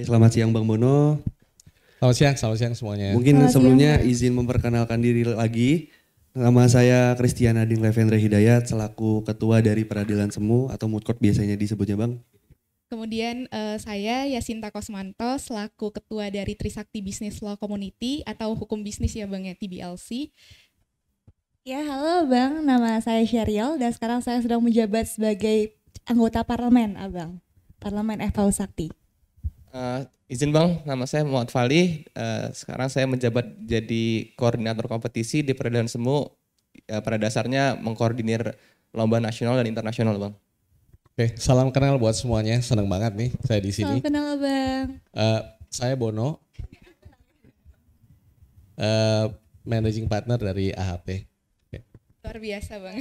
selamat siang Bang Bono. Selamat siang semuanya. Mungkin Selamat sebelumnya siang, Bang. izin memperkenalkan diri lagi. Nama saya Christian Ading Levendre Hidayat selaku Ketua dari Peradilan Semu atau Moot Court biasanya disebutnya Bang. Kemudian saya Yasinta Kosmanto selaku Ketua dari Trisakti Business Law Community atau Hukum Bisnis ya Bang ya, TBLC. Ya, halo Bang, nama saya Sheryl dan sekarang saya sedang menjabat sebagai anggota parlemen, Abang. Parlemen FHU Sakti. Izin Bang, nama saya Muhammad Fali. Sekarang saya menjabat jadi koordinator kompetisi di Peradilan Semu. Pada dasarnya mengkoordinir lomba nasional dan internasional Bang. Oke, salam kenal buat semuanya. Senang banget nih saya di sini. Salam kenal Bang. Saya Bono, managing partner dari AHP. Luar biasa Bang.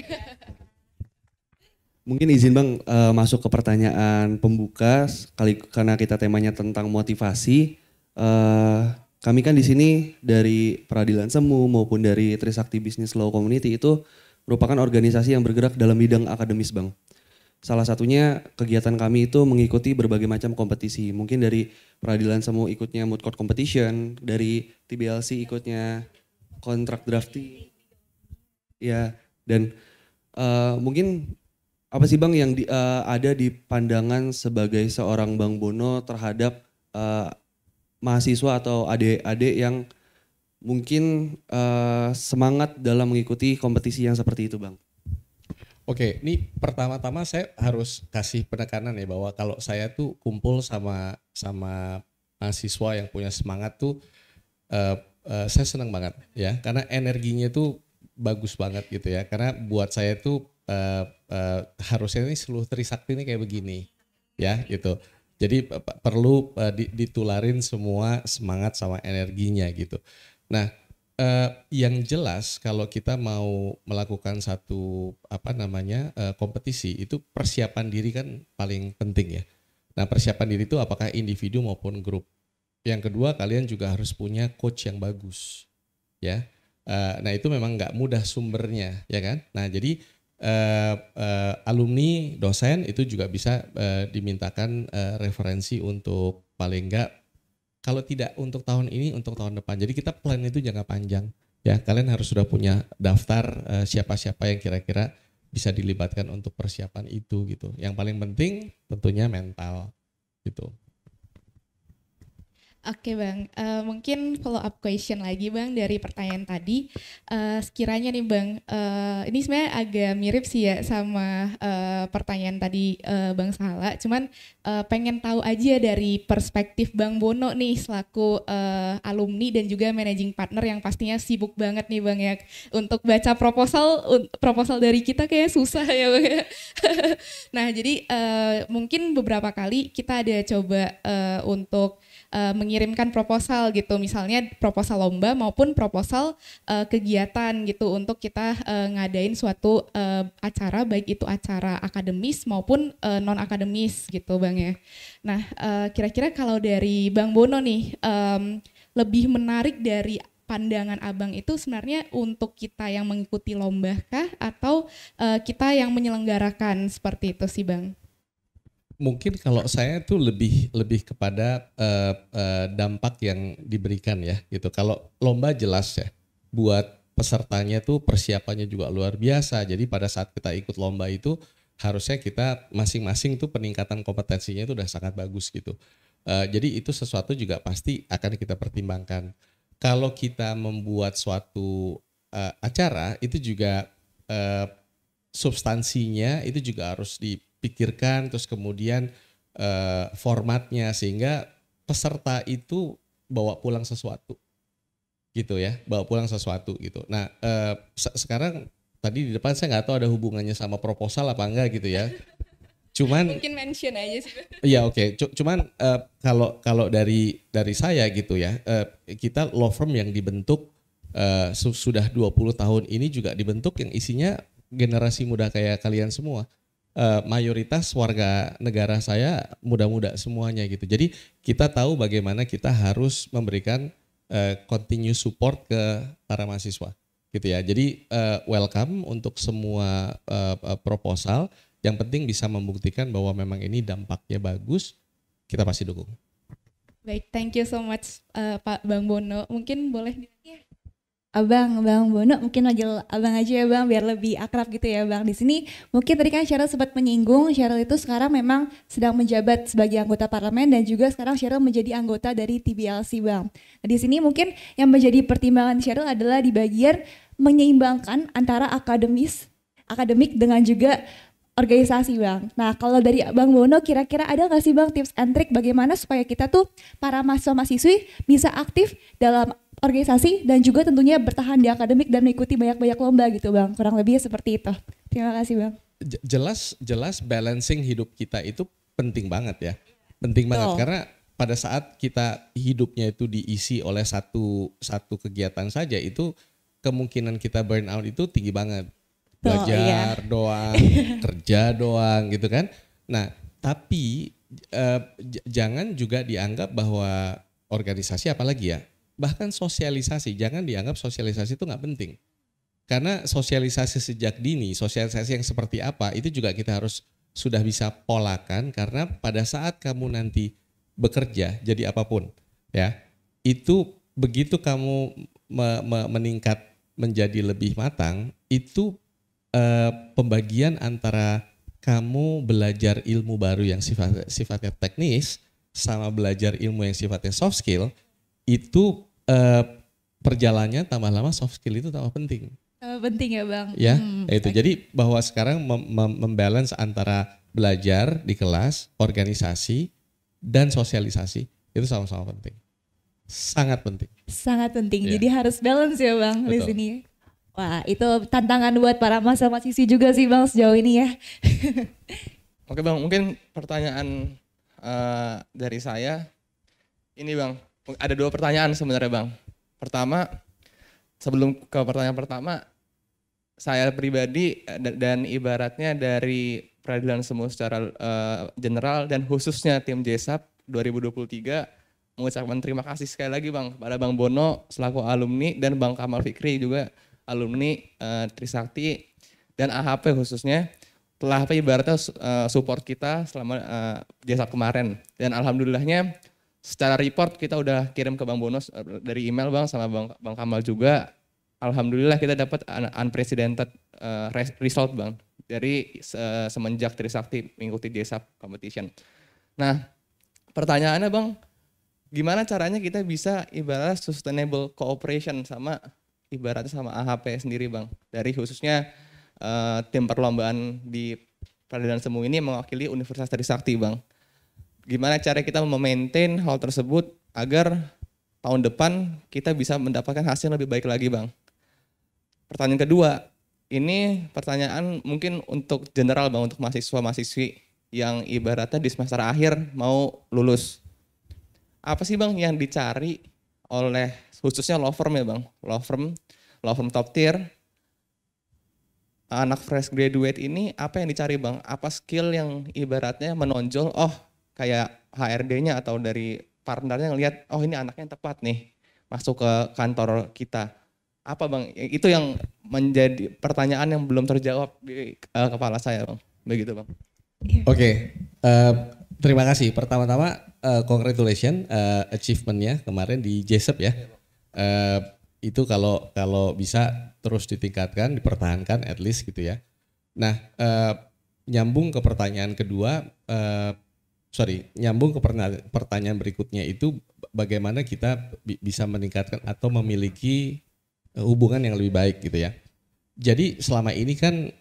Mungkin izin Bang masuk ke pertanyaan pembuka karena kita temanya tentang motivasi. Kami kan di sini dari Peradilan Semu maupun dari Trisakti Business Law Community itu merupakan organisasi yang bergerak dalam bidang akademis Bang. Salah satunya kegiatan kami itu mengikuti berbagai macam kompetisi. Mungkin dari Peradilan Semu ikutnya Moot Court Competition, dari TBLC ikutnya Contract Drafting. Ya, dan mungkin apa sih Bang yang ada di pandangan sebagai seorang Bang Bono terhadap mahasiswa atau adik-adik yang mungkin semangat dalam mengikuti kompetisi yang seperti itu Bang? Oke, ini pertama-tama saya harus kasih penekanan ya bahwa kalau saya tuh kumpul sama mahasiswa yang punya semangat tuh saya senang banget ya, karena energinya tuh bagus banget gitu ya. Karena buat saya tuh harusnya ini seluruh Trisakti ini kayak begini ya gitu. Jadi perlu ditularin semua semangat sama energinya gitu. Nah, yang jelas kalau kita mau melakukan satu kompetisi itu persiapan diri kan paling penting ya. Nah, persiapan diri itu apakah individu maupun grup. Yang kedua, kalian juga harus punya coach yang bagus ya. Nah, itu memang nggak mudah sumbernya ya kan. Nah, jadi alumni dosen itu juga bisa dimintakan referensi untuk paling enggak, kalau tidak untuk tahun ini, untuk tahun depan. Jadi kita plan itu jangka panjang ya. Kalian harus sudah punya daftar siapa-siapa yang kira-kira bisa dilibatkan untuk persiapan itu gitu. Yang paling penting tentunya mental gitu. Oke Bang, mungkin follow up question lagi Bang dari pertanyaan tadi. Sekiranya nih Bang, ini sebenarnya agak mirip sih ya sama pertanyaan tadi Bang Sala. Cuman pengen tahu aja dari perspektif Bang Bono nih selaku alumni dan juga managing partner yang pastinya sibuk banget nih Bang ya. Untuk baca proposal dari kita kayak susah ya Bang ya. Nah jadi mungkin beberapa kali kita ada coba untuk mengirimkan proposal gitu, misalnya proposal lomba maupun proposal kegiatan gitu untuk kita ngadain suatu acara, baik itu acara akademis maupun non akademis gitu Bang ya. Nah kira-kira kalau dari Bang Bono nih lebih menarik dari pandangan Abang itu sebenarnya untuk kita yang mengikuti lomba kah atau kita yang menyelenggarakan seperti itu sih Bang? Mungkin kalau saya tuh lebih kepada dampak yang diberikan ya gitu. Kalau lomba jelas ya, buat pesertanya tuh persiapannya juga luar biasa. Jadi pada saat kita ikut lomba itu harusnya kita masing-masing tuh peningkatan kompetensinya itu udah sangat bagus gitu. Jadi itu sesuatu juga pasti akan kita pertimbangkan. Kalau kita membuat suatu acara itu juga substansinya itu juga harus dipikirkan, terus kemudian formatnya sehingga peserta itu bawa pulang sesuatu gitu ya, bawa pulang sesuatu gitu. Nah sekarang tadi di depan saya nggak tahu ada hubungannya sama proposal apa enggak gitu ya. Cuman mungkin mention aja sih. Iya oke. Cuman kalau dari saya gitu ya, kita law firm yang dibentuk sudah 20 tahun ini juga dibentuk yang isinya generasi muda kayak kalian semua. Mayoritas warga negara saya muda-muda semuanya gitu. Jadi kita tahu bagaimana kita harus memberikan continuous support ke para mahasiswa gitu ya. Jadi welcome untuk semua proposal. Yang penting bisa membuktikan bahwa memang ini dampaknya bagus, kita pasti dukung. Baik, thank you so much Pak Bang Bono. Mungkin boleh Bang Bono, mungkin manggil abang aja ya bang, biar lebih akrab gitu ya bang. Di sini mungkin tadi kan Cheryl sempat menyinggung, Cheryl itu sekarang memang sedang menjabat sebagai anggota parlemen dan juga sekarang Cheryl menjadi anggota dari TBLC bang. Nah di sini mungkin yang menjadi pertimbangan Cheryl adalah di bagian menyeimbangkan antara akademik dengan juga organisasi bang. Nah kalau dari Bang Bono kira-kira ada nggak sih bang tips and trick bagaimana supaya kita tuh para mahasiswa-mahasiswi bisa aktif dalam organisasi dan juga tentunya bertahan di akademik dan mengikuti banyak-banyak lomba gitu bang. Kurang lebih seperti itu. Terima kasih bang. Jelas balancing hidup kita itu penting banget ya. Penting banget karena pada saat kita hidupnya itu diisi oleh satu kegiatan saja itu kemungkinan kita burn out itu tinggi banget. Belajar doang, kerja doang gitu kan. Nah, tapi jangan juga dianggap bahwa organisasi apalagi ya, bahkan sosialisasi, jangan dianggap sosialisasi itu nggak penting. Karena sosialisasi sejak dini, sosialisasi yang seperti apa, itu juga kita harus sudah bisa polakan karena pada saat kamu nanti bekerja, jadi apapun ya, itu begitu kamu meningkat menjadi lebih matang, itu pembagian antara kamu belajar ilmu baru yang sifatnya teknis sama belajar ilmu yang sifatnya soft skill itu perjalanannya tambah lama soft skill itu tambah penting. Penting ya bang. Ya itu jadi bahwa sekarang membalance antara belajar di kelas, organisasi dan sosialisasi itu sama-sama penting. Sangat penting. Sangat penting. Jadi harus balance ya bang. Betul. Di sini. Wah itu tantangan buat para mahasiswa juga sih bang sejauh ini ya. Oke bang, mungkin pertanyaan dari saya ini bang, ada 2 pertanyaan sebenarnya bang. Pertama, sebelum ke pertanyaan pertama, saya pribadi dan ibaratnya dari Peradilan Semu secara general dan khususnya tim JSAP 2023 mengucapkan terima kasih sekali lagi bang pada Bang Bono selaku alumni dan Bang Kamal Fikri juga alumni Trisakti dan AHP khususnya telah ibaratnya support kita selama JSAP kemarin dan alhamdulillahnya secara report kita udah kirim ke Bang Bono dari email bang sama Bang Kamal juga. Alhamdulillah kita dapat unprecedented result bang dari semenjak Trisakti mengikuti JSAP competition. Nah pertanyaannya bang, gimana caranya kita bisa ibarat sustainable cooperation sama ibaratnya sama AHP sendiri bang, dari khususnya tim perlombaan di Peradilan Semu ini mewakili Universitas Trisakti bang. Gimana cara kita memaintain hal tersebut agar tahun depan kita bisa mendapatkan hasil yang lebih baik lagi bang. Pertanyaan kedua, ini pertanyaan mungkin untuk general bang, untuk mahasiswa-mahasiswi yang ibaratnya di semester akhir mau lulus. Apa sih bang yang dicari oleh khususnya law firm ya bang, law firm top tier, anak fresh graduate ini apa yang dicari bang? Apa skill yang ibaratnya menonjol, oh kayak HRD-nya atau dari partnernya ngelihat, oh ini anaknya yang tepat nih masuk ke kantor kita. Apa bang? Itu yang menjadi pertanyaan yang belum terjawab di kepala saya bang. Begitu bang. Oke, terima kasih. Pertama-tama congratulations achievement-nya kemarin di JSAP ya. Itu kalau bisa terus ditingkatkan, dipertahankan at least gitu ya. Nah, nyambung ke pertanyaan kedua, nyambung ke pertanyaan berikutnya itu bagaimana kita bisa meningkatkan atau memiliki hubungan yang lebih baik gitu ya. Jadi selama ini kan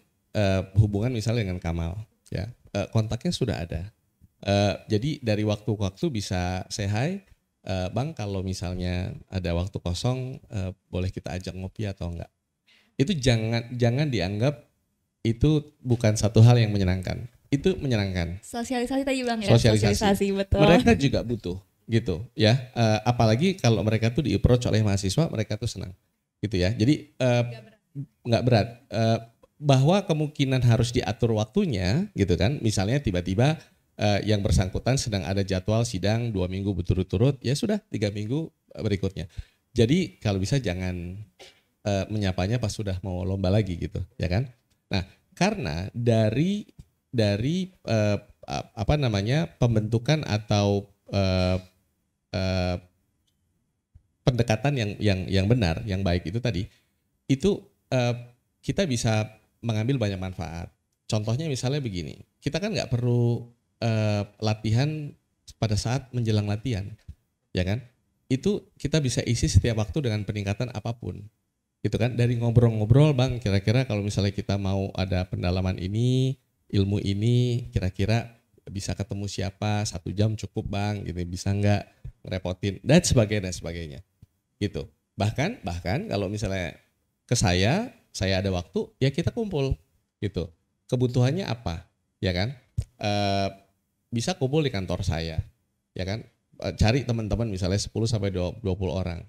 hubungan misalnya dengan Kamal ya, kontaknya sudah ada. Jadi dari waktu ke waktu bisa say hi, bang kalau misalnya ada waktu kosong boleh kita ajak ngopi atau enggak. Itu jangan dianggap itu bukan satu hal yang menyenangkan. Itu menyenangkan. Sosialisasi tadi bang ya. Sosialisasi betul. Mereka juga butuh gitu ya. Apalagi kalau mereka tuh di-approach oleh mahasiswa, mereka tuh senang gitu ya. Jadi nggak berat. Bahwa kemungkinan harus diatur waktunya gitu kan. Misalnya tiba-tiba yang bersangkutan sedang ada jadwal sidang 2 minggu berturut-turut, ya sudah 3 minggu berikutnya. Jadi kalau bisa jangan menyapanya pas sudah mau lomba lagi gitu, ya kan? Nah, karena dari pembentukan atau eh, pendekatan yang benar, yang baik itu tadi, itu kita bisa mengambil banyak manfaat. Contohnya misalnya begini, kita kan nggak perlu latihan pada saat menjelang latihan, ya kan? Itu kita bisa isi setiap waktu dengan peningkatan apapun, gitu kan? Dari ngobrol-ngobrol, Bang, kira-kira kalau misalnya kita mau ada pendalaman ini, ilmu ini, kira-kira bisa ketemu siapa, 1 jam cukup, Bang, gitu, bisa nggak ngerepotin, dan sebagainya, gitu. Bahkan kalau misalnya ke saya ada waktu, ya kita kumpul, gitu. Kebutuhannya apa, ya kan? Bisa kumpul di kantor saya, ya kan? Cari teman-teman misalnya 10 sampai 20 orang.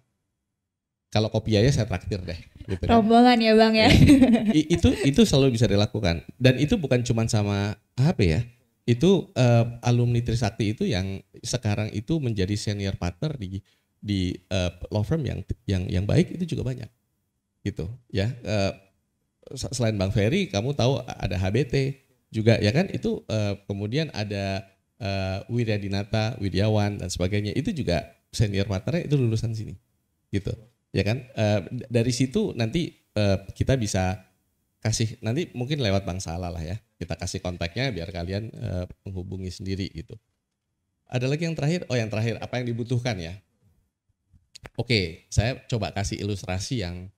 Kalau kopi aja saya traktir deh, gitu kan. Rombongan ya Bang ya. Itu selalu bisa dilakukan, dan itu bukan cuma sama HP ya. Itu alumni Trisakti itu yang sekarang itu menjadi senior partner di law firm yang baik itu juga banyak, gitu ya. Selain Bang Ferry, kamu tahu ada HBT juga ya kan, itu kemudian ada Wiryadinata, Widyawan dan sebagainya, itu juga senior partnernya itu lulusan sini, gitu ya kan. Dari situ nanti kita bisa kasih, nanti mungkin lewat Bang Sala lah ya, kita kasih kontaknya biar kalian menghubungi sendiri gitu. Ada lagi yang terakhir, yang terakhir apa yang dibutuhkan ya. Oke, saya coba kasih ilustrasi yang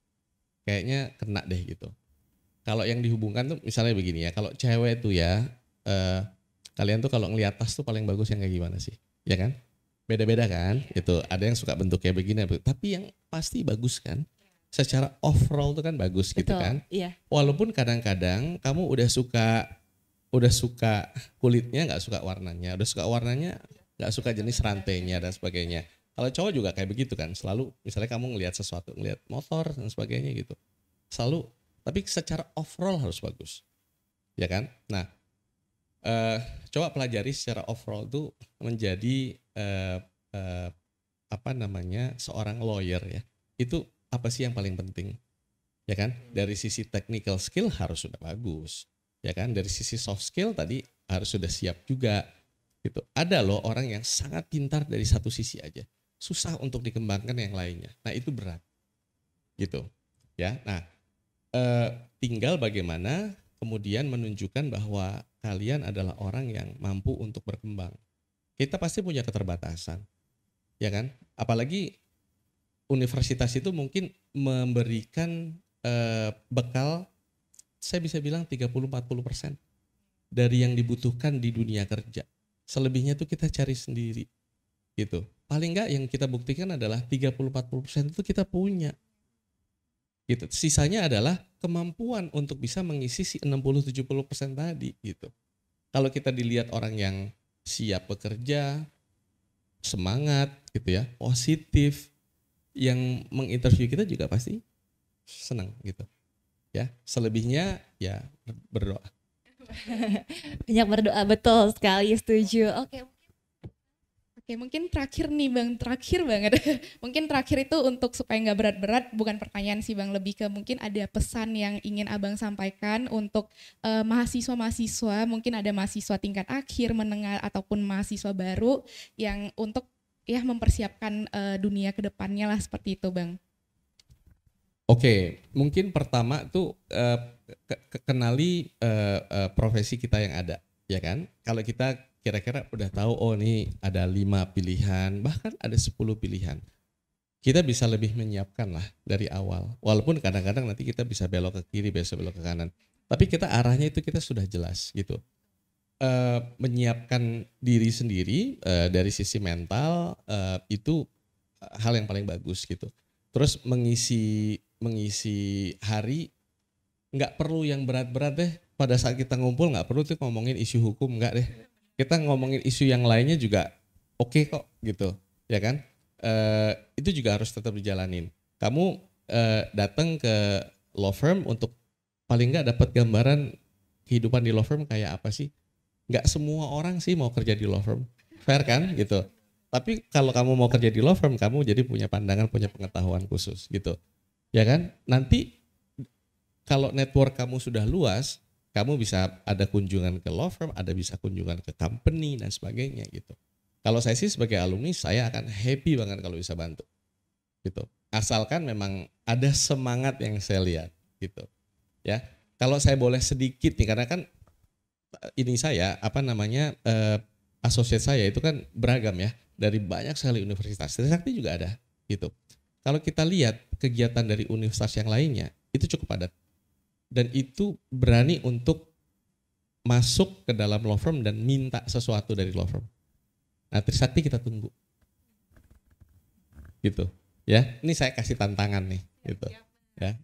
kayaknya kena deh gitu. Kalau yang dihubungkan tuh misalnya begini ya, kalau cewek tuh ya, kalian tuh kalau ngeliat tas tuh paling bagus yang kayak gimana sih, ya kan? Beda-beda kan, itu ada yang suka bentuknya begini, tapi yang pasti bagus kan? Secara overall tuh kan bagus. Betul, gitu kan? Iya. Walaupun kadang-kadang kamu udah suka kulitnya, nggak suka warnanya, udah suka warnanya, nggak suka jenis rantainya dan sebagainya. Kalau cowok juga kayak begitu kan, selalu misalnya kamu ngelihat sesuatu, ngelihat motor dan sebagainya gitu, selalu. Tapi secara overall harus bagus, ya kan? Nah, coba pelajari secara overall tuh menjadi seorang lawyer ya. Itu apa sih yang paling penting, ya kan? Dari sisi technical skill harus sudah bagus, ya kan? Dari sisi soft skill tadi harus sudah siap juga, gitu. Ada loh orang yang sangat pintar dari satu sisi aja, susah untuk dikembangkan yang lainnya. Nah itu berat, gitu, ya. Nah, tinggal bagaimana kemudian menunjukkan bahwa kalian adalah orang yang mampu untuk berkembang. Kita pasti punya keterbatasan, ya kan? Apalagi universitas itu mungkin memberikan bekal, saya bisa bilang 30-40% dari yang dibutuhkan di dunia kerja. Selebihnya tuh kita cari sendiri, gitu. Paling enggak yang kita buktikan adalah 30-40% itu kita punya, gitu. Sisanya adalah kemampuan untuk bisa mengisi si 60-70% tadi, gitu. Kalau kita dilihat orang yang siap bekerja, semangat gitu ya, positif, yang menginterview kita juga pasti senang gitu. Ya, selebihnya ya berdoa. Banyak berdoa, betul sekali, setuju. Oke, mungkin terakhir nih Bang, terakhir banget. Mungkin terakhir itu untuk supaya nggak berat-berat, bukan pertanyaan sih Bang, lebih ke mungkin ada pesan yang ingin Abang sampaikan untuk mahasiswa-mahasiswa, mungkin ada mahasiswa tingkat akhir, menengah, ataupun mahasiswa baru yang untuk ya mempersiapkan dunia kedepannya lah seperti itu Bang. Oke, mungkin pertama tuh kenali profesi kita yang ada, ya kan? Kalau kita kira-kira udah tahu, oh nih ada 5 pilihan, bahkan ada 10 pilihan. Kita bisa lebih menyiapkan lah dari awal. Walaupun kadang-kadang nanti kita bisa belok ke kiri, bisa belok ke kanan. Tapi kita arahnya itu kita sudah jelas gitu. Menyiapkan diri sendiri dari sisi mental itu hal yang paling bagus gitu. Terus mengisi hari, nggak perlu yang berat-berat deh. Pada saat kita ngumpul nggak perlu tuh ngomongin isu hukum, nggak deh. Kita ngomongin isu yang lainnya juga oke kok gitu, ya kan? Itu juga harus tetap dijalanin. Kamu datang ke law firm untuk paling nggak dapat gambaran kehidupan di law firm kayak apa sih? Nggak semua orang sih mau kerja di law firm, fair kan gitu. Tapi kalau kamu mau kerja di law firm, kamu jadi punya pandangan, punya pengetahuan khusus gitu, ya kan? Nanti kalau network kamu sudah luas, kamu bisa ada kunjungan ke law firm, ada bisa kunjungan ke company dan sebagainya gitu. Kalau saya sih sebagai alumni saya akan happy banget kalau bisa bantu gitu. Asalkan memang ada semangat yang saya lihat gitu ya. Kalau saya boleh sedikit nih, karena kan ini saya asosiat saya itu kan beragam ya, dari banyak sekali universitas. Trisakti juga ada gitu. Kalau kita lihat kegiatan dari universitas yang lainnya itu cukup padat dan itu berani untuk masuk ke dalam law firm dan minta sesuatu dari law firm. Nah, Trisakti kita tunggu. Gitu. Ya, ini saya kasih tantangan nih gitu. Ya.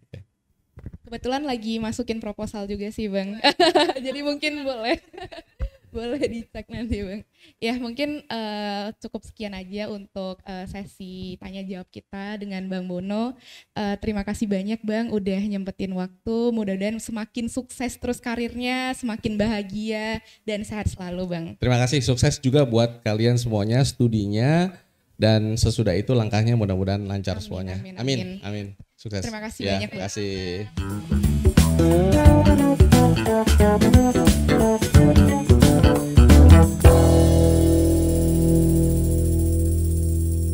Kebetulan lagi masukin proposal juga sih, Bang. Jadi mungkin boleh dicek nanti, Bang. Ya, mungkin cukup sekian aja untuk sesi tanya jawab kita dengan Bang Bono. Terima kasih banyak, Bang, udah nyempetin waktu. Mudah-mudahan semakin sukses terus karirnya, semakin bahagia dan sehat selalu, Bang. Terima kasih, sukses juga buat kalian semuanya studinya, dan sesudah itu langkahnya mudah-mudahan lancar semuanya. Amin. Sukses. Terima kasih ya, banyak, Bang. Terima kasih.